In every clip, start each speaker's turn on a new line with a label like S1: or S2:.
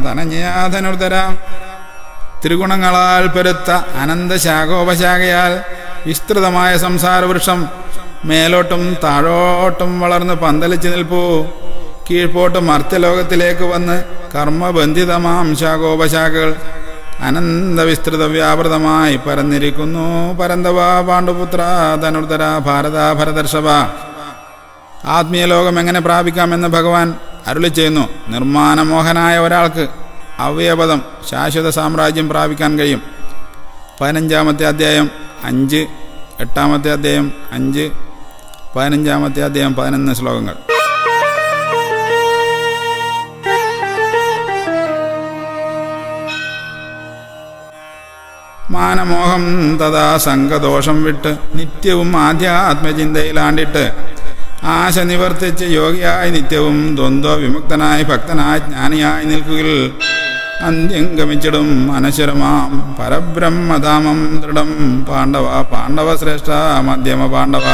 S1: ധനഞ്ജയാധനുർധര. ത്രിഗുണങ്ങളാൽ പെരുത്ത അനന്തശാഖോപശാഖയാൽ വിസ്തൃതമായ സംസാരവൃക്ഷം മേലോട്ടും താഴോട്ടും വളർന്ന് പന്തലിച്ച് നിൽപ്പൂ. കീഴ്പോട്ട് മർത്യലോകത്തിലേക്ക് വന്ന് കർമ്മബന്ധിതമാം ശാഖോപശാഖകൾ അനന്തവിസ്തൃത വ്യാപൃതമായി പരന്നിരിക്കുന്നു. പരന്തവ പാണ്ഡുപുത്ര ധനുർധര ഭാരത ഭരതർഷഭ. ആത്മീയ ലോകം എങ്ങനെ പ്രാപിക്കാമെന്ന് ഭഗവാൻ അരുളി ചെയ്യുന്നു. നിർമ്മാണമോഹനായ ഒരാൾക്ക് അവ്യപദം ശാശ്വത സാമ്രാജ്യം പ്രാപിക്കാൻ കഴിയും. 15-ാമത്തെ അധ്യായം 5, 8-ാമത്തെ അധ്യായം 5, 15-ാമത്തെ അധ്യായം 11 ശ്ലോകങ്ങൾ. മാനമോഹം തഥാ സംഘദോഷം വിട്ട് നിത്യവും ആധ്യാത്മചിന്തയിലാണ്ടിട്ട് ആശ നിവർത്തിച്ച് യോഗിയായി നിത്യവും ദ്വന്ദ്വ വിമുക്തനായി ഭക്തനായി ജ്ഞാനിയായി നിൽക്കുകയിൽ അന്ത്യം ഗമിച്ചിടും അനശ്വരമാം പരബ്രഹ്മധാമം ദൃഢം. പാണ്ഡവ ശ്രേഷ്ഠ മധ്യമ പാണ്ഡവ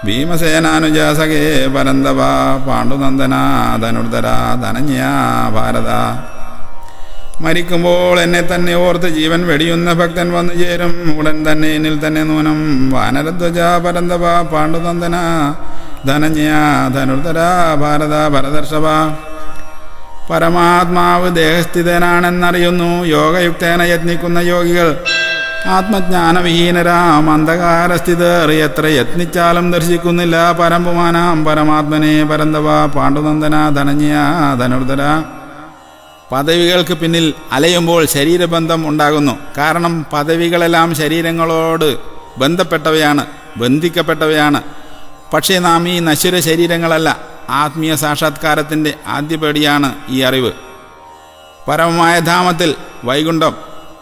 S1: ഭീമസേനാനുജാസകേ പരന്തവ പാണ്ഡുനന്ദന ധനുർധര ധനഞ്ജയ ഭാരത. മരിക്കുമ്പോൾ എന്നെ തന്നെ ഓർത്ത് ജീവൻ വെടിയുന്ന ഭക്തൻ വന്നു ചേരും. ഉടൻ തന്നെ എന്നിൽ തന്നെ നൂനം വാനരധ്വജ പരന്തവ പാണ്ഡുനന്ദന ധനഞ്ജയ ധനുർധര ഭാരത ഭരതർഷഭ. പരമാത്മാവ് ദേഹസ്ഥിതനാണെന്നറിയുന്നു യോഗയുക്തേന യത്നിക്കുന്ന യോഗികൾ. ആത്മജ്ഞാനവിഹീനരാം അന്ധകാരസ്ഥിതർ എത്ര യത്നിച്ചാലും ദർശിക്കുന്നില്ല പരമ്പുമാനാം പരമാത്മനെ പരന്തവ പാണ്ഡുനന്ദന ധനഞ്ജയ ധനുർധര. പദവികൾക്ക് പിന്നിൽ അലയുമ്പോൾ ശരീരബന്ധം ഉണ്ടാകുന്നു. കാരണം പദവികളെല്ലാം ശരീരങ്ങളോട് ബന്ധപ്പെട്ടവയാണ്, ബന്ധിക്കപ്പെട്ടവയാണ്. പക്ഷേ നാം ഈ നശ്വര ശരീരങ്ങളല്ല. ആത്മീയ സാക്ഷാത്കാരത്തിൻ്റെ ആദ്യപടിയാണ് ഈ അറിവ്. പരമമായ ധാമത്തിൽ വൈകുണ്ഠം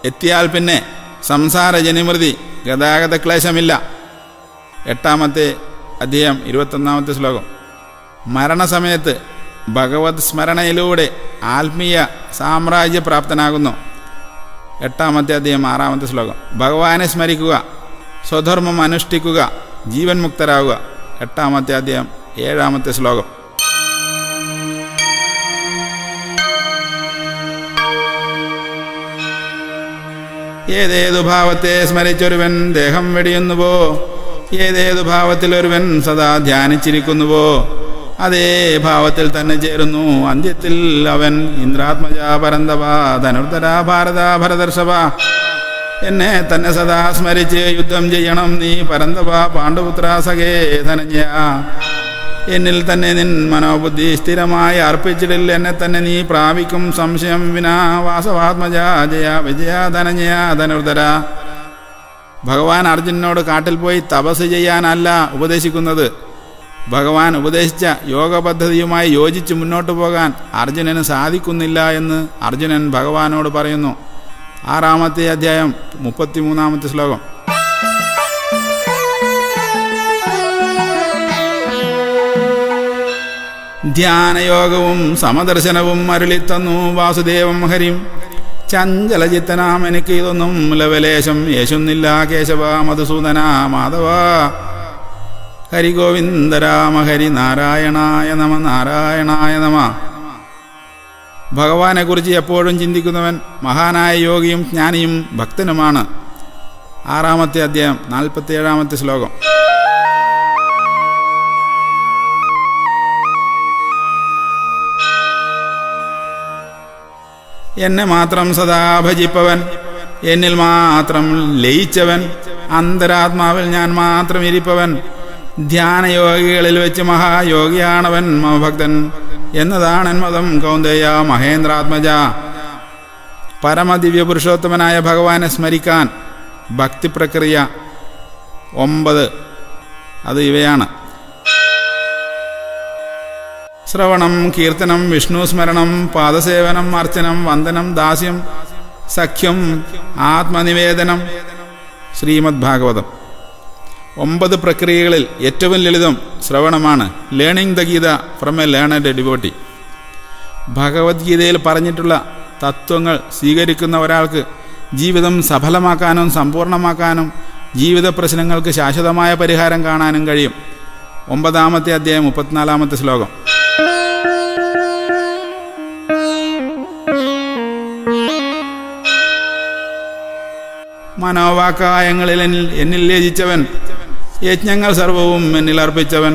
S1: എത്തിയാൽ പിന്നെ സംസാര ജനിമൃതി ഗതാഗത ക്ലേശമില്ല. 8-ാമത്തെ അധ്യായം 21-ാമത്തെ ശ്ലോകം. മരണസമയത്ത് ഭഗവത് സ്മരണയിലൂടെ ആത്മീയ സാമ്രാജ്യപ്രാപ്തനാകുന്നു. 8-ാമത്തെ അധ്യായം 6-ാമത്തെ ശ്ലോകം. ഭഗവാനെ സ്മരിക്കുക, സ്വധർമ്മം അനുഷ്ഠിക്കുക, ജീവൻ മുക്തരാകുക. 8-ാമത്തെ അധ്യായം 7-ാമത്തെ ശ്ലോകം. ഏതേതു ഭാവത്തെ സ്മരിച്ചൊരുവൻ ദേഹം വെടിയുന്നുവോ, ഏതേതു ഭാവത്തിൽ ഒരുവൻ സദാ ധ്യാനിച്ചിരിക്കുന്നുവോ അതേ ഭാവത്തിൽ തന്നെ ചേരുന്നു അന്ത്യത്തിൽ അവൻ. ഇന്ദ്രാത്മജ പരന്തവ ധനുർധര ഭാരത ഭരതർഷഭ. എന്നെ തന്നെ സദാ സ്മരിച്ച് യുദ്ധം ചെയ്യണം നീ പരന്തവ പാണ്ഡുപുത്ര സഖേ ധനഞ്ജയ. എന്നിൽ തന്നെ നിൻ മനോബുദ്ധി സ്ഥിരമായി അർപ്പിച്ചിടിൽ എന്നെ തന്നെ നീ പ്രാപിക്കും സംശയം വിനാ. വാസവാത്മജ ജയ വിജയ ധനഞ്ജയ ധനുർധര. ഭഗവാൻ അർജുനനോട് കാട്ടിൽ പോയി തപസ് ചെയ്യാനല്ല ഉപദേശിക്കുന്നത്. ഭഗവാൻ ഉപദേശിച്ച യോഗ പദ്ധതിയുമായി യോജിച്ച് മുന്നോട്ട് പോകാൻ അർജുനന് സാധിക്കുന്നില്ല എന്ന് അർജുനൻ ഭഗവാനോട് പറയുന്നു. 6-ാമത്തെ അധ്യായം 33-ാമത്തെ ശ്ലോകം. ധ്യാനയോഗവും സമദർശനവും അരുളിത്തന്നു വാസുദേവം ഹരിം. ചഞ്ചലചിത്തനാം എനിക്ക് ഇതൊന്നും ലവലേശം യേശുന്നില്ല കേശവ മധുസൂദന മാധവ. ഹരി ഗോവിന്ദ രാമ ഹരി നാരായണായ നമ നാരായണായ നമ. ഭഗവാനെക്കുറിച്ച് എപ്പോഴും ചിന്തിക്കുന്നവൻ മഹാനായ യോഗിയും ജ്ഞാനിയും ഭക്തനുമാണ്. 6-ാമത്തെ അധ്യായം 47-ാമത്തെ ശ്ലോകം. എന്നെ മാത്രം സദാ ഭജിപ്പവൻ, എന്നിൽ മാത്രം ലയിച്ചവൻ, അന്തരാത്മാവിൽ ഞാൻ മാത്രം ഇരിപ്പവൻ, ധ്യാനയോഗികളിൽ വെച്ച് മഹായോഗിയാണവൻ മമഭക്തൻ എന്നതാണെൻ മതം കൗന്ദേയ മഹേന്ദ്രാത്മജ. പരമദിവ്യ പുരുഷോത്തമനായ ഭഗവാനെ സ്മരിക്കാൻ ഭക്തിപ്രക്രിയ 9 അത് ഇവയാണ്: ശ്രവണം, കീർത്തനം, വിഷ്ണു സ്മരണം, പാദസേവനം, അർച്ചനം, വന്ദനം, ദാസ്യം, സഖ്യം, ആത്മനിവേദനം. ശ്രീമദ് ഭാഗവതം. 9 പ്രക്രിയകളിൽ ഏറ്റവും ലളിതം ശ്രവണമാണ്. Learning the Gita from a learned devotee. ഭഗവത്ഗീതയിൽ പറഞ്ഞിട്ടുള്ള തത്വങ്ങൾ സ്വീകരിക്കുന്ന ഒരാൾക്ക് ജീവിതം സഫലമാക്കാനും സമ്പൂർണ്ണമാക്കാനും ജീവിത പ്രശ്നങ്ങൾക്ക് ശാശ്വതമായ പരിഹാരം കാണാനും കഴിയും. 9-ാമത്തെ അധ്യായം 34-ാമത്തെ ശ്ലോകം. മനോവാക്കായങ്ങളിൽ എന്നിൽ ലയിച്ചവൻ, യജ്ഞങ്ങൾ സർവവും എന്നിൽ അർപ്പിച്ചവൻ,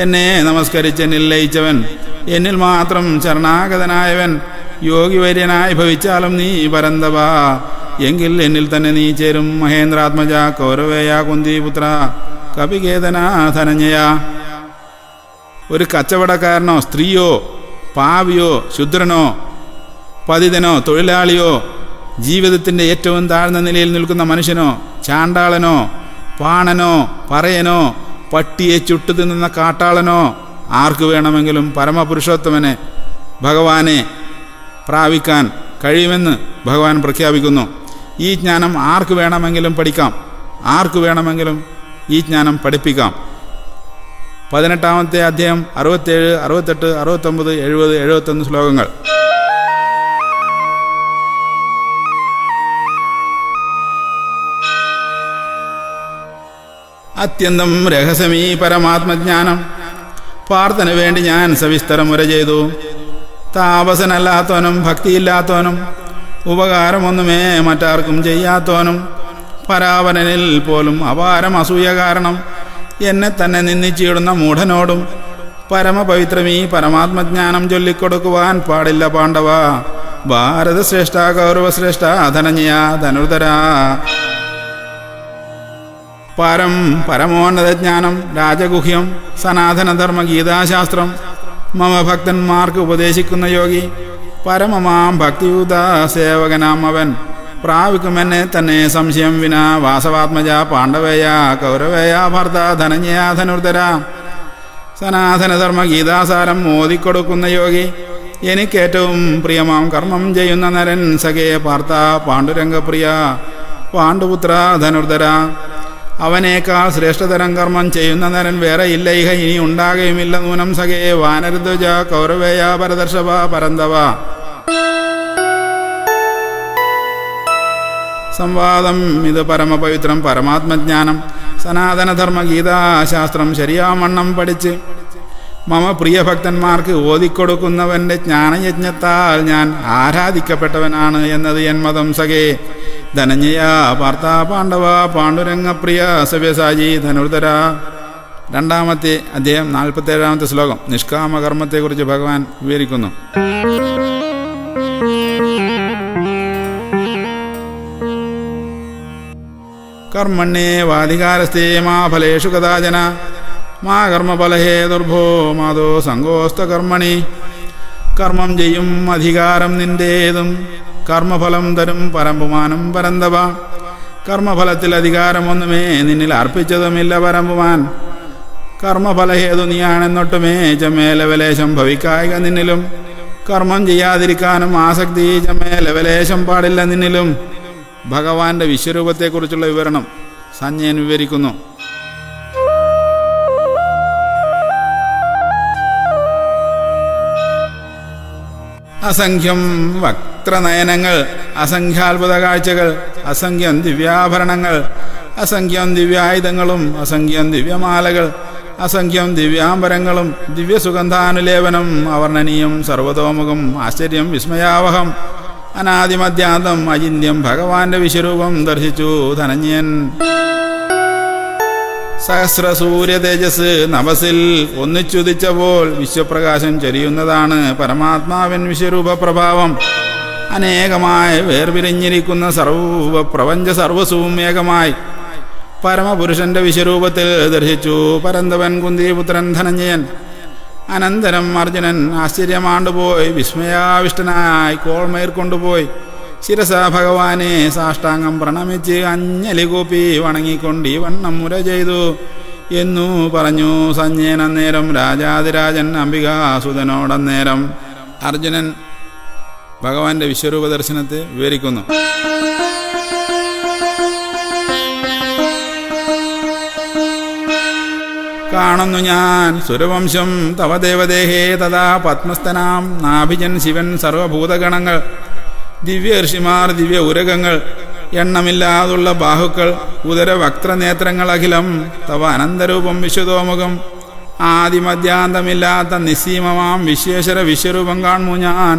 S1: എന്നെ നമസ്കരിച്ച് എന്നിൽ ലയിച്ചവൻ, എന്നിൽ മാത്രം ശരണാഗതനായവൻ, യോഗിവര്യനായി ഭവിച്ചാലും നീ പരന്തവ, എങ്കിൽ എന്നിൽ തന്നെ നീ ചേരും. മഹേന്ദ്രാത്മജ കൗരവേയ കുന്തിപുത്ര കപികേതന ധനഞ്ജയ. ഒരു കച്ചവടക്കാരനോ സ്ത്രീയോ പാവിയോ ശുദ്രനോ പതിതനോ തൊഴിലാളിയോ ജീവിതത്തിൻ്റെ ഏറ്റവും താഴ്ന്ന നിലയിൽ നിൽക്കുന്ന മനുഷ്യനോ ചാണ്ടാളനോ പാണനോ പറയനോ പട്ടിയെ ചുട്ടു തിന്നുന്ന കാട്ടാളനോ ആർക്ക് വേണമെങ്കിലും പരമപുരുഷോത്തമനെ ഭഗവാനെ പ്രാപിക്കാൻ കഴിയുമെന്ന് ഭഗവാൻ പ്രഖ്യാപിക്കുന്നു. ഈ ജ്ഞാനം ആർക്ക് വേണമെങ്കിലും പഠിക്കാം, ആർക്ക് വേണമെങ്കിലും ഈ ജ്ഞാനം പഠിപ്പിക്കാം. 18-ാമത്തെ അധ്യായം 67, 68, 69, 70, 71 ശ്ലോകങ്ങൾ. അത്യന്തം രഹസ്യമീ പരമാത്മജ്ഞാനം പാർത്ഥന് വേണ്ടി ഞാൻ സവിസ്തരം മുര ചെയ്തു. താപസനല്ലാത്തവനും ഭക്തിയില്ലാത്തവനും ഉപകാരമൊന്നുമേ മറ്റാർക്കും ചെയ്യാത്തവനും പരാവരനിൽ പോലും അപാരം അസൂയ കാരണം എന്നെ തന്നെ നിന്ദിച്ചിടുന്ന മൂഢനോടും പരമപവിത്രമീ പരമാത്മജ്ഞാനം ചൊല്ലിക്കൊടുക്കുവാൻ പാടില്ല പാണ്ഡവ. ഭാരതശ്രേഷ്ഠ കൗരവശ്രേഷ്ഠ ധനഞ്ജയ ധനുർധര. പരമോന്നതജ്ഞാനം രാജഗുഹ്യം സനാതനധർമ്മ ഗീതാശാസ്ത്രം മമ ഭക്തന്മാർക്ക് ഉപദേശിക്കുന്ന യോഗി പരമമാം ഭക്തിയുത സേവകനാം അവൻ പ്രാപിക്കുമെന്നെ തന്നെ സംശയം വിന. വാസവാത്മജ പാണ്ഡവേയ കൗരവേയ ഭർത്ത ധനഞ്ജയ ധനുർധര. സനാതനധർമ്മ ഗീതാസാരം മോദിക്കൊടുക്കുന്ന യോഗി എനിക്കേറ്റവും പ്രിയമാം കർമ്മം ചെയ്യുന്ന നരൻ സഖേ പാർത്ഥ പാണ്ഡുരംഗപ്രിയ പാണ്ഡുപുത്ര ധനുർധര. അവനേക്കാൾ ശ്രേഷ്ഠതരം കർമ്മം ചെയ്യുന്ന നരൻ വേറെ ഇല്ല, ഇഹ ഇനി ഉണ്ടാകുകയുമില്ല. നൂനം സഖേ വാനരധ്വജ കൗരവേയ പരദർശവ പരന്തവ. സംവാദം ഇത് പരമപവിത്രം പരമാത്മജ്ഞാനം സനാതനധർമ്മ ഗീതാശാസ്ത്രം ശരിയാവണ്ണം പഠിച്ച് മമ പ്രിയഭക്തന്മാർക്ക് ഓതിക്കൊടുക്കുന്നവൻ്റെ ജ്ഞാനയജ്ഞത്താൽ ഞാൻ ആരാധിക്കപ്പെട്ടവനാണ് എന്നത് എൻ മതം സഖേ. ധനഞ്ജയ പാർത്ഥ പാണ്ഡവ പാണ്ഡുരംഗപ്രിയ സവ്യസാജി ധനുർധര. 2-ാമത്തെ അധ്യായം 47-ാമത്തെ ശ്ലോകം. നിഷ്കാമകർമ്മത്തെക്കുറിച്ച് ഭഗവാൻ വിവരിക്കുന്നു. കർമ്മണ്യേവാധികാരസ്ഥേ മാ ഫലേഷു കഥാചന മാ കർമ്മഫലഹേതുർഭോ മാതോ സംഗോസ്തകർമ്മണി. കർമ്മം ചെയ്യും അധികാരം നിന്റേതും കർമ്മഫലം തരും പരമ്പുമാനും പരന്തവ. കർമ്മഫലത്തിൽ അധികാരമൊന്നുമേ നിന്നിൽ അർപ്പിച്ചതുമില്ല പരമ്പുമാൻ. കർമ്മഫലഹേതു നീയാണെന്നൊട്ടുമേ ചമേ ലവലേശം ഭവിക്കായിക നിന്നിലും. കർമ്മം ചെയ്യാതിരിക്കാനും ആസക്തി ചമേ ലവലേശം പാടില്ല നിന്നിലും. ഭഗവാന്റെ വിശ്വരൂപത്തെക്കുറിച്ചുള്ള വിവരണം സഞ്ജയൻ വിവരിക്കുന്നു. അസംഖ്യം വക്രനയനങ്ങൾ, അസംഖ്യാത്ഭുത കാഴ്ചകൾ, അസംഖ്യം ദിവ്യാഭരണങ്ങൾ, അസംഖ്യം ദിവ്യായുധങ്ങളും അസംഖ്യം ദിവ്യമാലകൾ, അസംഖ്യം ദിവ്യാംബരങ്ങളും ദിവ്യസുഗന്ധാനുലേപനം അവർണ്ണനീയം സർവതോമുഖം ആശ്ചര്യം വിസ്മയാവഹം അനാദിമധ്യാന്തം അചിന്യം ഭഗവാന്റെ വിശ്വരൂപം ദർശിച്ചു ധനഞ്ജയൻ. സഹസ്രസൂര്യ തേജസ് നവസിൽ ഒന്നിച്ചുദിച്ചപ്പോൾ വിശ്വപ്രകാശം ചൊരിയുന്നതാണ് പരമാത്മാവിൻ വിശ്വരൂപ പ്രഭാവം. അനേകമായി വേർപിരിഞ്ഞിരിക്കുന്ന സർവപ്രപഞ്ച സർവസ്വവും ഏകമായി പരമപുരുഷന്റെ വിശ്വരൂപത്തിൽ ദർശിച്ചു പരന്തവൻ കുന്തിപുത്രൻ ധനഞ്ജയൻ. അനന്തരം അർജുനൻ ആശ്ചര്യമാണ്ടുപോയി വിസ്മയാവിഷ്ടനായി കോൾമേർ കൊണ്ടുപോയി ശിരസ ഭഗവാനെ സാഷ്ടാംഗം പ്രണമിച്ച് അഞ്ഞലികൂപ്പി വണങ്ങിക്കൊണ്ട് ഈ വണ്ണം മുര ചെയ്തു എന്നു പറഞ്ഞു സഞ്ജയൻ. അന്നേരം രാജാതിരാജൻ അംബികാസുതനോടന്നേരം അർജുനൻ ഭഗവാന്റെ വിശ്വരൂപ ദർശനത്തെ വിവരിക്കുന്നു. കാണുന്നു ഞാൻ സുരവംശം തവ ദേവദേഹേ തഥാ പത്മസ്ഥനാം നാഭിജൻ ശിവൻ സർവഭൂതഗണങ്ങൾ ദിവ്യ ഋഷിമാർ ദിവ്യ ഉരകങ്ങൾ എണ്ണമില്ലാതുള്ള ബാഹുക്കൾ ഉദരവക്ത്രനേത്രങ്ങൾ അഖിലം തവ അനന്തരൂപം വിശ്വതോമുഖം ആദിമധ്യാന്തമില്ലാത്ത നിസ്സീമമാം വിശ്വേശ്വര വിശ്വരൂപം കാണുന്നു ഞാൻ.